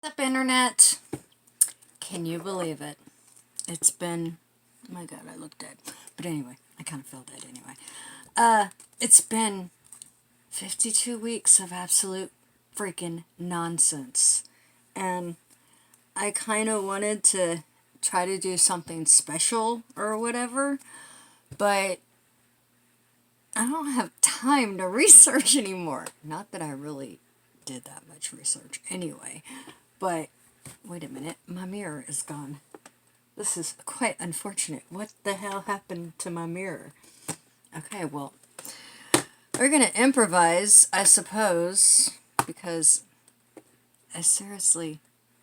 What's up, internet? Can you believe it? It's been, oh my god, I look dead. But anyway, I kind of feel dead anyway. It's been 52 weeks of absolute freaking nonsense. And I kind of wanted to try to do something special or whatever, but I don't have time to research anymore. Not that I really did that much research anyway, but wait a minute, my mirror is gone. This is quite unfortunate. What the hell happened to my mirror? Okay, well, we're gonna improvise, I suppose, because I seriously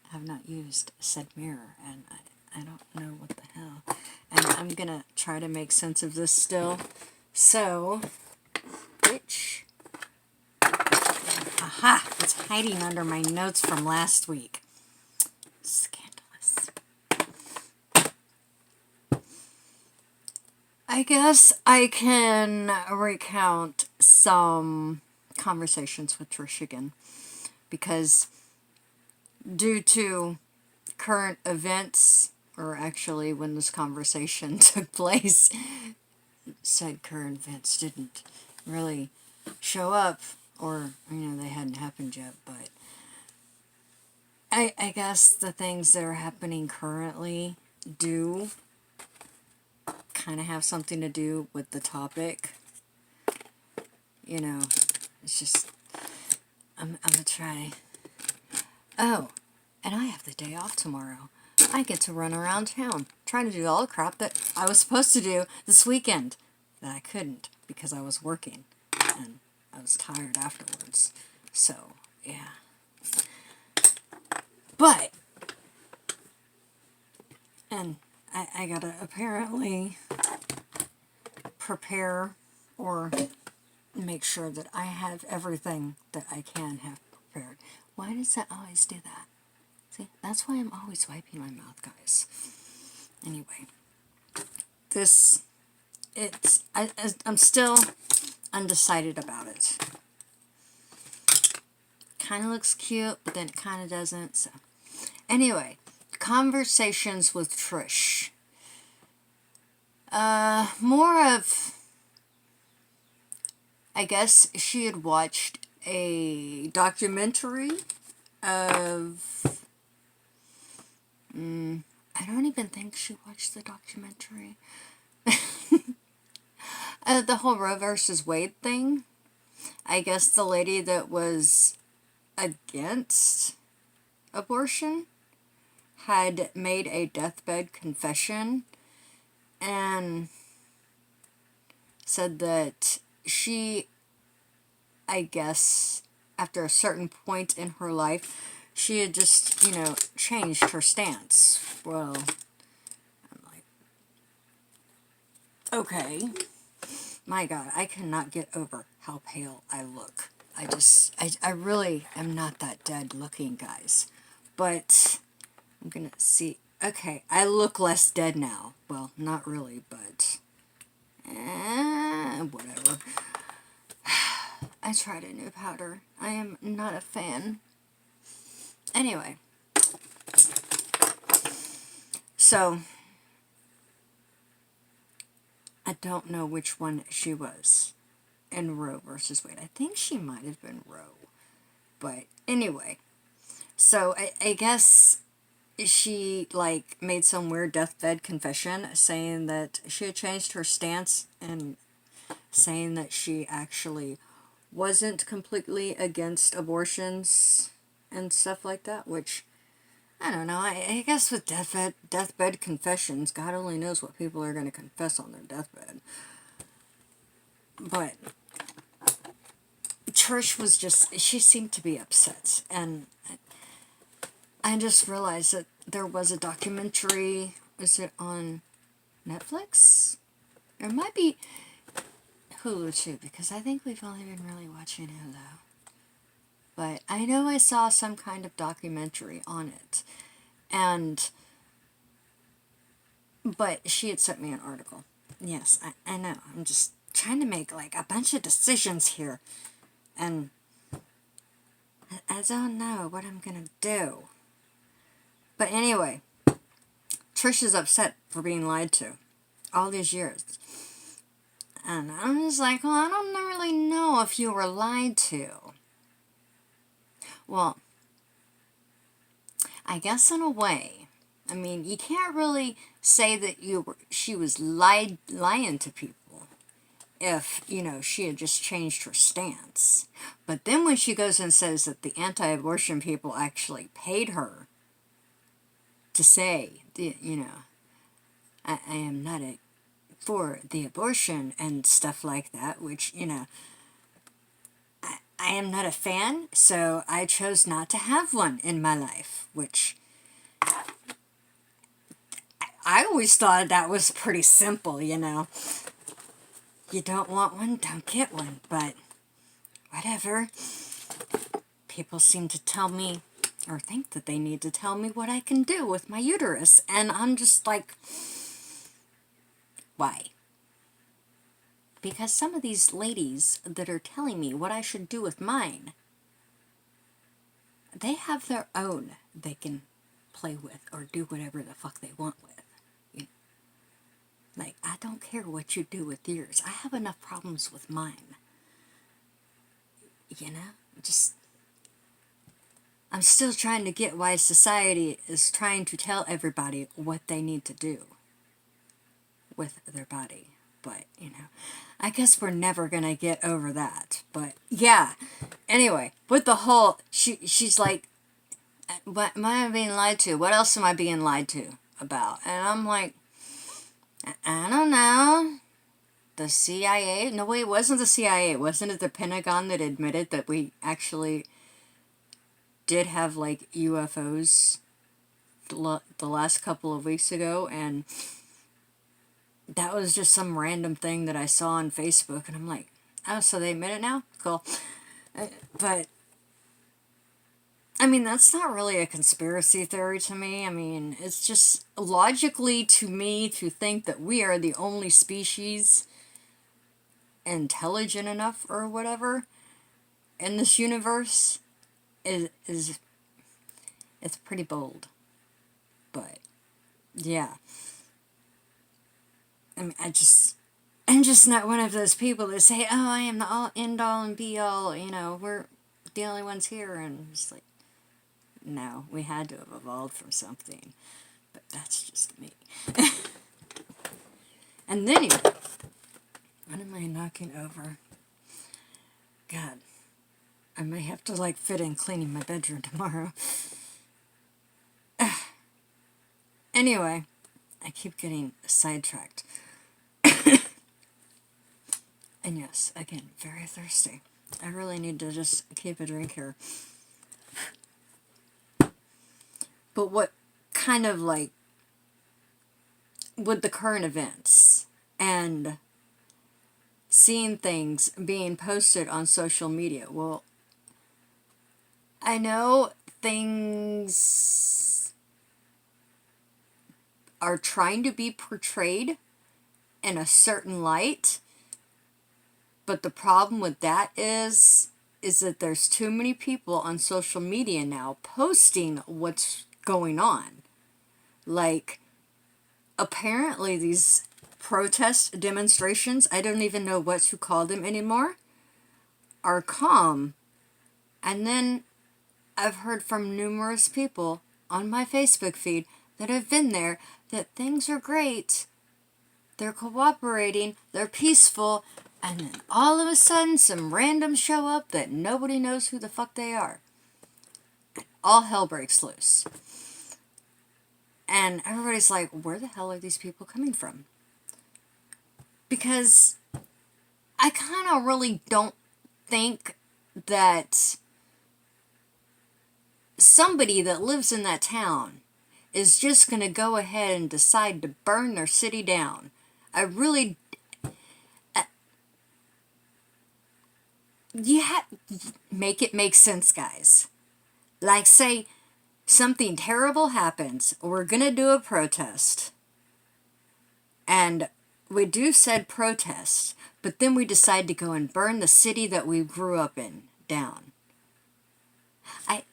have not used said mirror, and I don't know what the hell. And I'm gonna try to make sense of this still. So, which... Aha! It's hiding under my notes from last week. Scandalous. I guess I can recount some conversations with Trish again, because due to current events, or actually when this conversation took place, said current events didn't really show up, or, they hadn't happened yet, but I guess the things that are happening currently do kind of have something to do with the topic. It's just, I'm gonna try. Oh, and I have the day off tomorrow. I get to run around town, trying to do all the crap that I was supposed to do this weekend, that I couldn't because I was working, and I was tired afterwards. So, yeah. But, and I gotta apparently prepare or make sure that I have everything that I can have prepared. Why does that always do that? See, that's why I'm always wiping my mouth, guys. Anyway, I'm still undecided about it. Kind of looks cute, but then it kind of doesn't. So, anyway, conversations with Trish. More of, I guess she had watched a documentary of, I don't even think she watched the documentary. The whole Roe versus Wade thing. I guess the lady that was against abortion had made a deathbed confession and said that she, I guess, after a certain point in her life, she had just, changed her stance. Well, I'm like, okay. My God, I cannot get over how pale I look. I really am not that dead looking, guys. But I'm gonna see. Okay, I look less dead now. Well, not really, but whatever. I tried a new powder. I am not a fan. Anyway, so I don't know which one she was in Roe versus Wade. I think she might have been Roe. But anyway, so I guess she, made some weird deathbed confession saying that she had changed her stance and saying that she actually wasn't completely against abortions and stuff like that, which, I don't know, I guess with deathbed confessions, God only knows what people are going to confess on their deathbed. But Trish was she seemed to be upset, and I just realized that there was a documentary. Is it on Netflix? It might be Hulu too, because I think we've only been really watching Hulu. But I know I saw some kind of documentary on it. But she had sent me an article. Yes, I know. I'm just trying to make, a bunch of decisions here. And I don't know what I'm gonna do. But anyway, Trish is upset for being lied to all these years. And I'm just like, well, I don't really know if you were lied to. Well, I guess in a way. I mean, you can't really say that she was lying to people if, she had just changed her stance. But then when she goes and says that the anti-abortion people actually paid her to say, I am not for the abortion and stuff like that, which, I am not a fan, so I chose not to have one in my life, which I always thought that was pretty simple, You don't want one, don't get one, but whatever. People seem to tell me, or think that they need to tell me what I can do with my uterus, and I'm just like, why? Because some of these ladies that are telling me what I should do with mine, they have their own they can play with or do whatever the fuck they want with. Like, I don't care what you do with yours. I have enough problems with mine. Just, I'm still trying to get why society is trying to tell everybody what they need to do with their body. But, I guess we're never going to get over that. But, yeah. Anyway, with the whole, she's like, what am I being lied to? What else am I being lied to about? And I'm like, I don't know. The CIA? No, wait, it wasn't the CIA. Wasn't it the Pentagon that admitted that we actually did have, like, UFOs the last couple of weeks ago? And that was just some random thing that I saw on Facebook. And I'm like, oh, so they admit it now? Cool. But, I mean, that's not really a conspiracy theory to me. I mean, it's just logically to me to think that we are the only species intelligent enough or whatever in this universe is it's pretty bold. But yeah, I mean, I'm just not one of those people that say, oh, I am the all end all and be all, we're the only ones here. And it's like, no, we had to have evolved from something, but that's just me. And then what am I knocking over? God, I may have to, like, fit in cleaning my bedroom tomorrow. Anyway, I keep getting sidetracked. And yes, again, very thirsty. I really need to just keep a drink here. But what kind of, like, with the current events and seeing things being posted on social media, well, I know things are trying to be portrayed in a certain light, but the problem with that is that there's too many people on social media now posting what's going on. Like, apparently these protest demonstrations, I don't even know what to call them anymore, are calm. And then I've heard from numerous people on my Facebook feed that have been there that things are great, they're cooperating, they're peaceful, and then all of a sudden some randoms show up that nobody knows who the fuck they are. All hell breaks loose. And everybody's like, where the hell are these people coming from? Because I kind of really don't think that somebody that lives in that town is just going to go ahead and decide to burn their city down. I really... make it make sense, guys. Like, say something terrible happens, we're going to do a protest. And we do said protest, but then we decide to go and burn the city that we grew up in down. I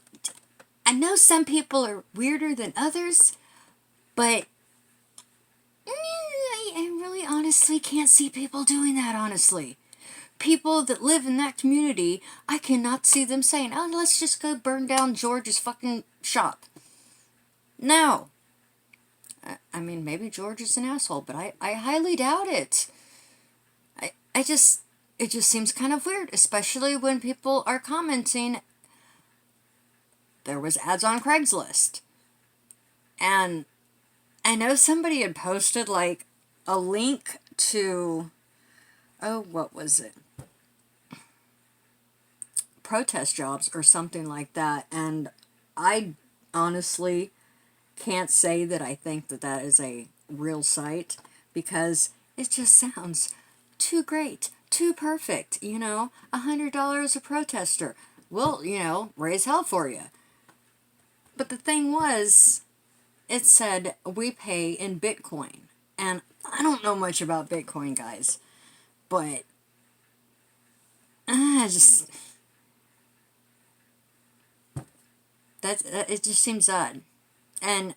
know some people are weirder than others, but I really honestly can't see people doing that, honestly. People that live in that community, I cannot see them saying, oh, let's just go burn down George's fucking shop. No. I mean, maybe George is an asshole, but I highly doubt it. It just seems kind of weird, especially when people are commenting there was ads on Craigslist. And I know somebody had posted like a link to, oh, what was it? Protest jobs or something like that. And I honestly can't say that I think that that is a real site, because it just sounds too great, too perfect. You know, $100 a protester. We'll, you know, raise hell for you. But the thing was, it said we pay in Bitcoin. And I don't know much about Bitcoin, guys. But it just seems odd. And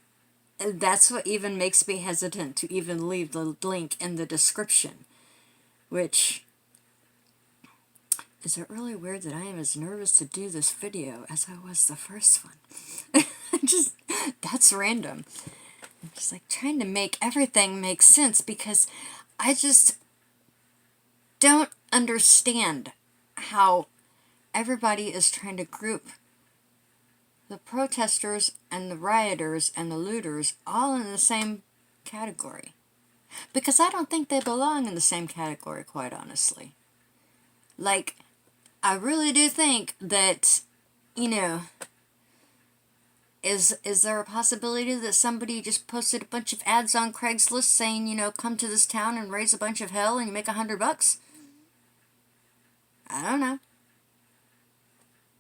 that's what even makes me hesitant to even leave the link in the description. Which, is it really weird that I am as nervous to do this video as I was the first one? That's random. I'm just like trying to make everything make sense, because I just don't understand how everybody is trying to group the protesters and the rioters and the looters all in the same category. Because I don't think they belong in the same category, quite honestly. Like, I really do think that, you know, is there a possibility that somebody just posted a bunch of ads on Craigslist saying, you know, come to this town and raise a bunch of hell and you make $100? I don't know.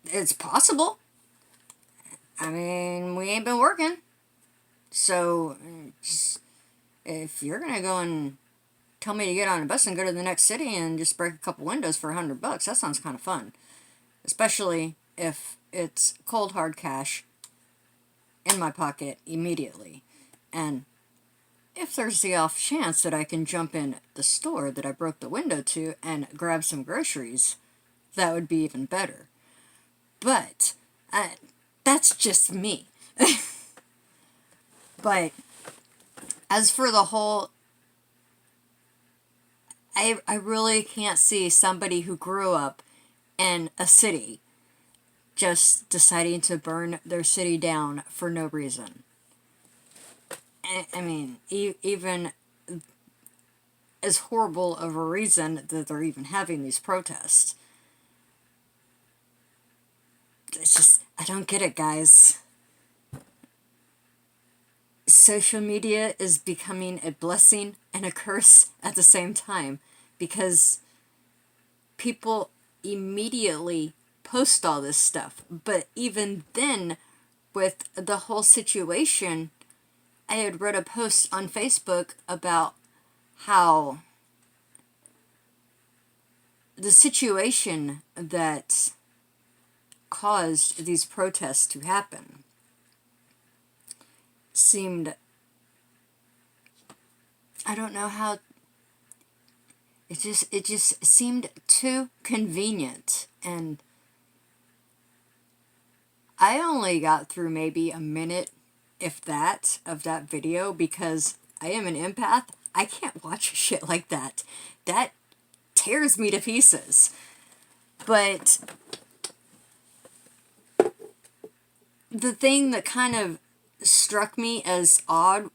It's possible. I mean, we ain't been working. So, just, if you're going to go and tell me to get on a bus and go to the next city and just break a couple windows for $100, that sounds kind of fun. Especially if it's cold hard cash in my pocket immediately. And if there's the off chance that I can jump in the store that I broke the window to and grab some groceries, that would be even better. But that's just me. But as for the whole, I really can't see somebody who grew up in a city just deciding to burn their city down for no reason. I mean, even as horrible of a reason that they're even having these protests. It's just, I don't get it, guys. Social media is becoming a blessing and a curse at the same time, because people immediately post all this stuff. But even then, with the whole situation, I had read a post on Facebook about how the situation that caused these protests to happen seemed, I don't know how, it just seemed too convenient. And I only got through maybe a minute, if that, of that video, because I am an empath. I can't watch shit like that. That tears me to pieces. But the thing that kind of struck me as odd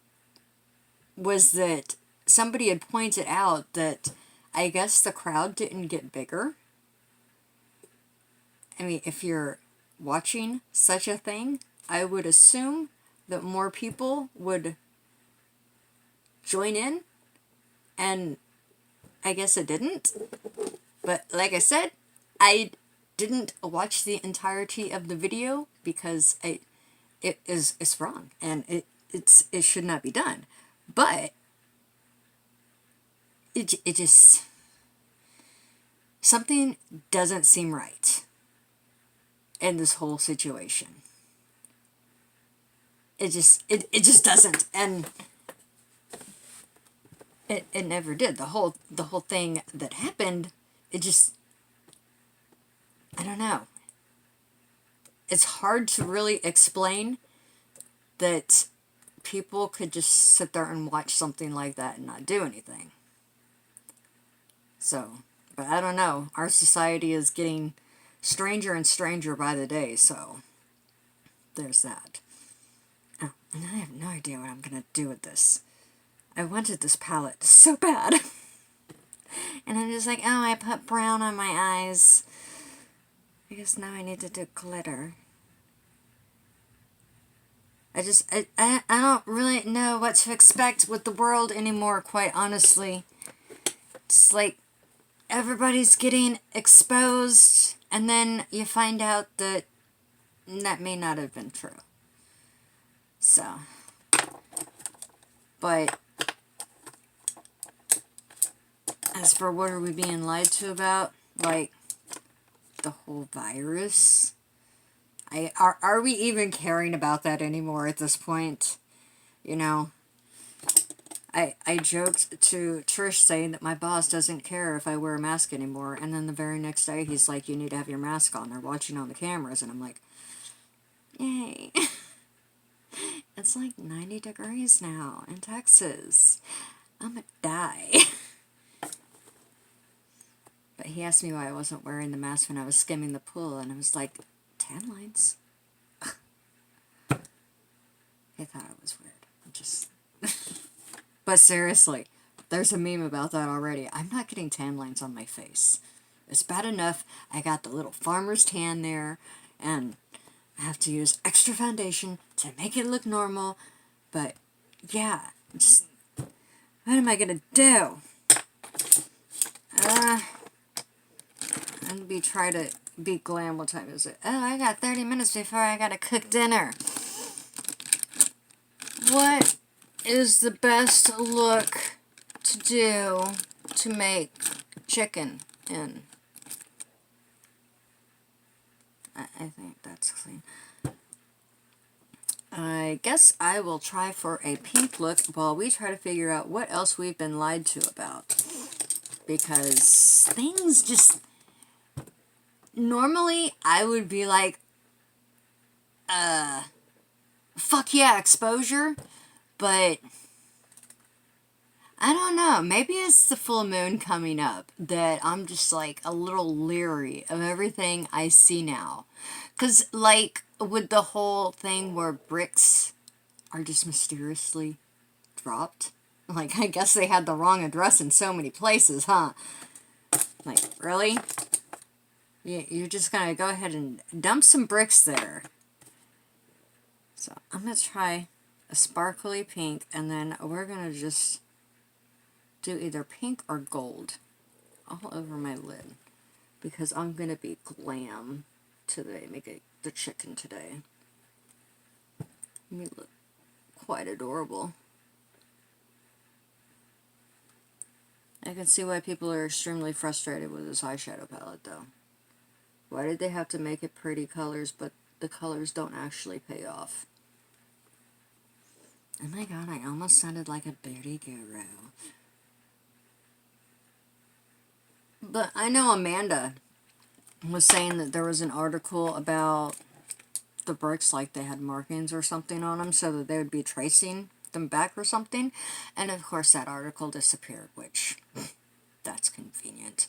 was that somebody had pointed out that I guess the crowd didn't get bigger. I mean, if you're watching such a thing, I would assume that more people would join in, and I guess it didn't. But like I said, I didn't watch the entirety of the video because it's wrong, and it should not be done. But it just, something doesn't seem right in this whole situation. it just doesn't, and it never did. The whole thing that happened, it just, I don't know. It's hard to really explain that people could just sit there and watch something like that and not do anything. So, but I don't know. Our society is getting stranger and stranger by the day, so there's that. Oh, and I have no idea what I'm going to do with this. I wanted this palette so bad. And I'm just like, oh, I put brown on my eyes. I guess now I need to do glitter. I don't really know what to expect with the world anymore, quite honestly. It's like everybody's getting exposed, and then you find out that that may not have been true. So, but as for what are we being lied to about, like the whole virus, are we even caring about that anymore at this point? You know, I joked to Trish saying that my boss doesn't care if I wear a mask anymore, and then the very next day he's like, you need to have your mask on, they're watching on the cameras, and I'm like, yay. It's like 90 degrees now in Texas. I'm gonna die. But he asked me why I wasn't wearing the mask when I was skimming the pool, and I was like, tan lines. They thought it was weird. Just... But seriously, there's a meme about that already. I'm not getting tan lines on my face. It's bad enough I got the little farmer's tan there, and I have to use extra foundation to make it look normal. But yeah, just, what am I gonna do? Try to be glam. What time is it? Oh, I got 30 minutes before I gotta cook dinner. What is the best look to do to make chicken in? I think that's clean. I guess I will try for a pink look while we try to figure out what else we've been lied to about. Because things just... Normally, I would be like, fuck yeah, exposure, but I don't know, maybe it's the full moon coming up that I'm just like a little leery of everything I see now. Because, like, with the whole thing where bricks are just mysteriously dropped, like, I guess they had the wrong address in so many places, huh? Like, really? You're just going to go ahead and dump some bricks there. So I'm going to try a sparkly pink, and then we're going to just do either pink or gold all over my lid. Because I'm going to be glam today, make the chicken today. We look quite adorable. I can see why people are extremely frustrated with this eyeshadow palette, though. Why did they have to make it pretty colors, but the colors don't actually pay off? Oh my god, I almost sounded like a beauty guru. But I know Amanda was saying that there was an article about the bricks, like they had markings or something on them, so that they would be tracing them back or something. And of course that article disappeared, which, that's convenient.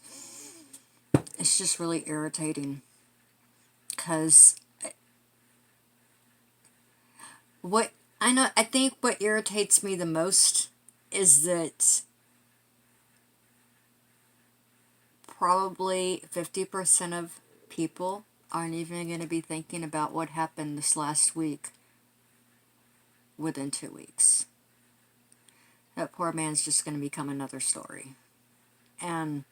It's just really irritating, because I think what irritates me the most is that probably 50% of people aren't even going to be thinking about what happened this last week within 2 weeks. That poor man's just going to become another story. And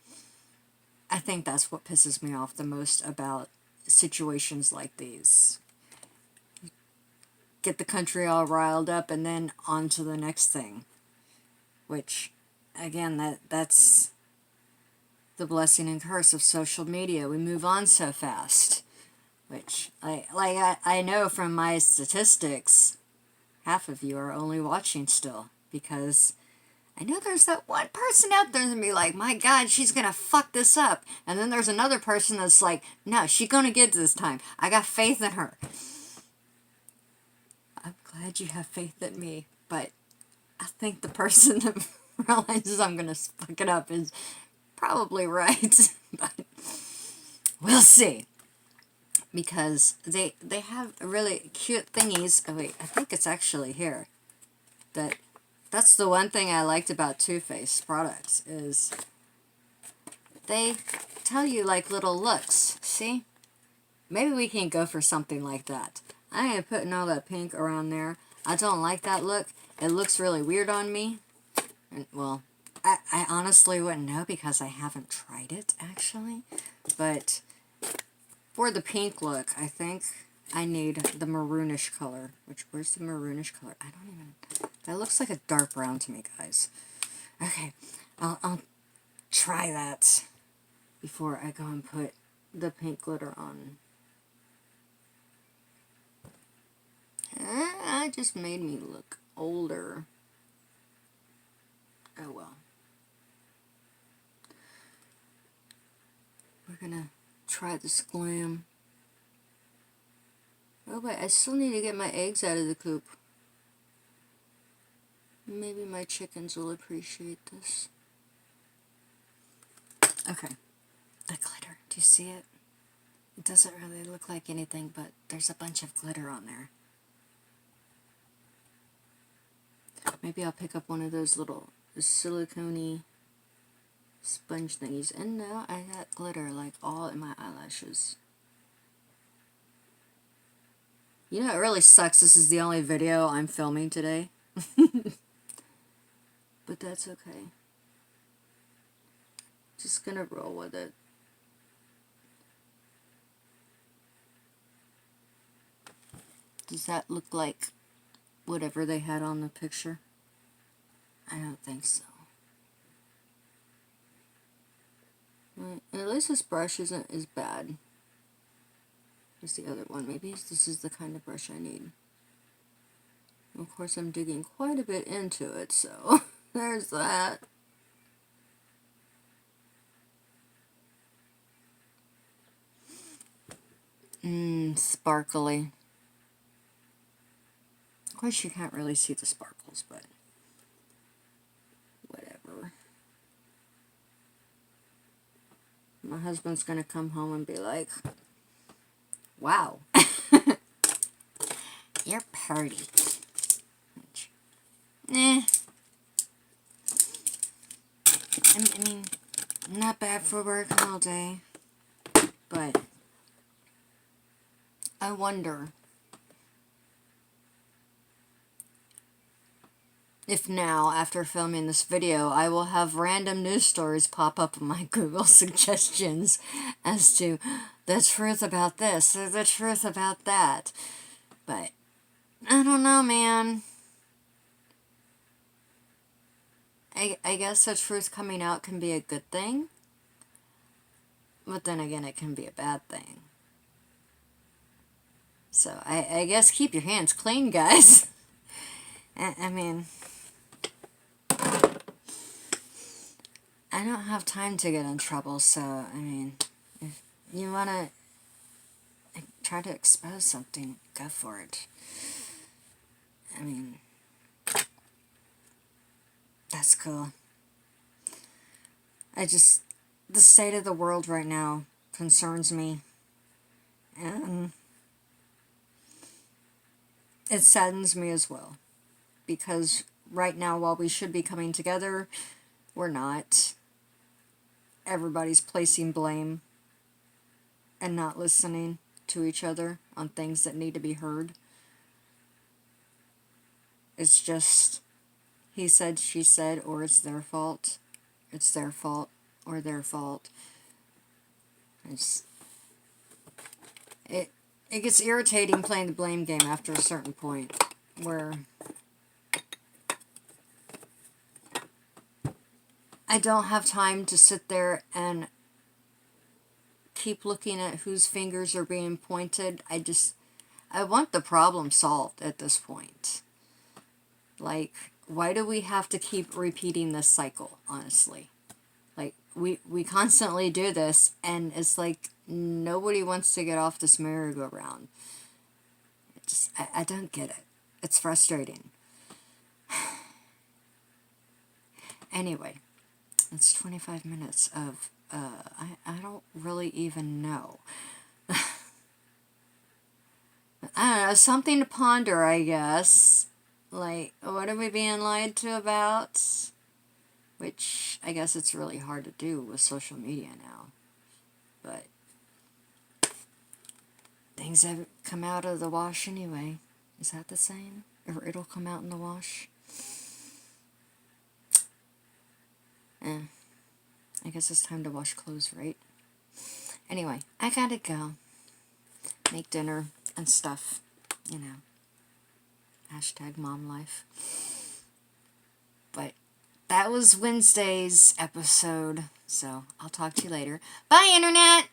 I think that's what pisses me off the most about situations like these. Get the country all riled up and then on to the next thing. Which, again, that's the blessing and curse of social media. We move on so fast. Which, I know from my statistics, half of you are only watching still, because I know there's that one person out there that'll be like, my God, she's gonna fuck this up. And then there's another person that's like, no, she's gonna get this time. I got faith in her. I'm glad you have faith in me, but I think the person that realizes I'm gonna fuck it up is probably right. But we'll see. Because they have really cute thingies. Oh wait, I think it's actually here. That's the one thing I liked about Too Faced products, is they tell you like little looks. See? Maybe we can go for something like that. I ain't putting all that pink around there. I don't like that look. It looks really weird on me. And, well, I honestly wouldn't know because I haven't tried it, actually. But for the pink look, I think I need the maroonish color. Where's the maroonish color? I don't even... That looks like a dark brown to me, guys. Okay, I'll try that before I go and put the pink glitter on. That just made me look older. Oh well. We're gonna try this glam. Oh wait, I still need to get my eggs out of the coop. Maybe my chickens will appreciate this. Okay. The glitter. Do you see it? It doesn't really look like anything, but there's a bunch of glitter on there. Maybe I'll pick up one of those little silicone-y sponge thingies. And now I got glitter like all in my eyelashes. You know, it really sucks. This is the only video I'm filming today. But that's okay. Just gonna roll with it. Does that look like whatever they had on the picture? I don't think so. Right. At least this brush isn't as bad as the other one. Maybe this is the kind of brush I need. Of course, I'm digging quite a bit into it, so there's that. Sparkly. Of course, you can't really see the sparkles, but whatever. My husband's gonna come home and be like, wow, you're pretty. I mean, not bad for working all day, but I wonder if now, after filming this video, I will have random news stories pop up in my Google suggestions as to the truth about this or the truth about that. But I don't know, man. I guess the truth coming out can be a good thing, but then again, it can be a bad thing. So, I guess keep your hands clean, guys. I mean, I don't have time to get in trouble, so, I mean, if you want to try to expose something, go for it. I mean, that's cool. The state of the world right now concerns me, and it saddens me as well, because right now, while we should be coming together, we're not. Everybody's placing blame and not listening to each other on things that need to be heard. It's just, he said, she said, or it's their fault. It's their fault, or their fault. It gets irritating playing the blame game after a certain point, where I don't have time to sit there and keep looking at whose fingers are being pointed. I want the problem solved at this point. Like, why do we have to keep repeating this cycle, honestly? Like, we constantly do this, and it's like nobody wants to get off this merry-go-round. I don't get it. It's frustrating. Anyway, it's 25 minutes of, I don't really even know. I don't know, something to ponder, I guess. Like, what are we being lied to about? Which, I guess it's really hard to do with social media now. But things have come out of the wash anyway. Is that the same? Or it'll come out in the wash? I guess it's time to wash clothes, right? Anyway, I gotta go. Make dinner and stuff. You know. Hashtag mom life. But that was Wednesday's episode. So I'll talk to you later. Bye, Internet!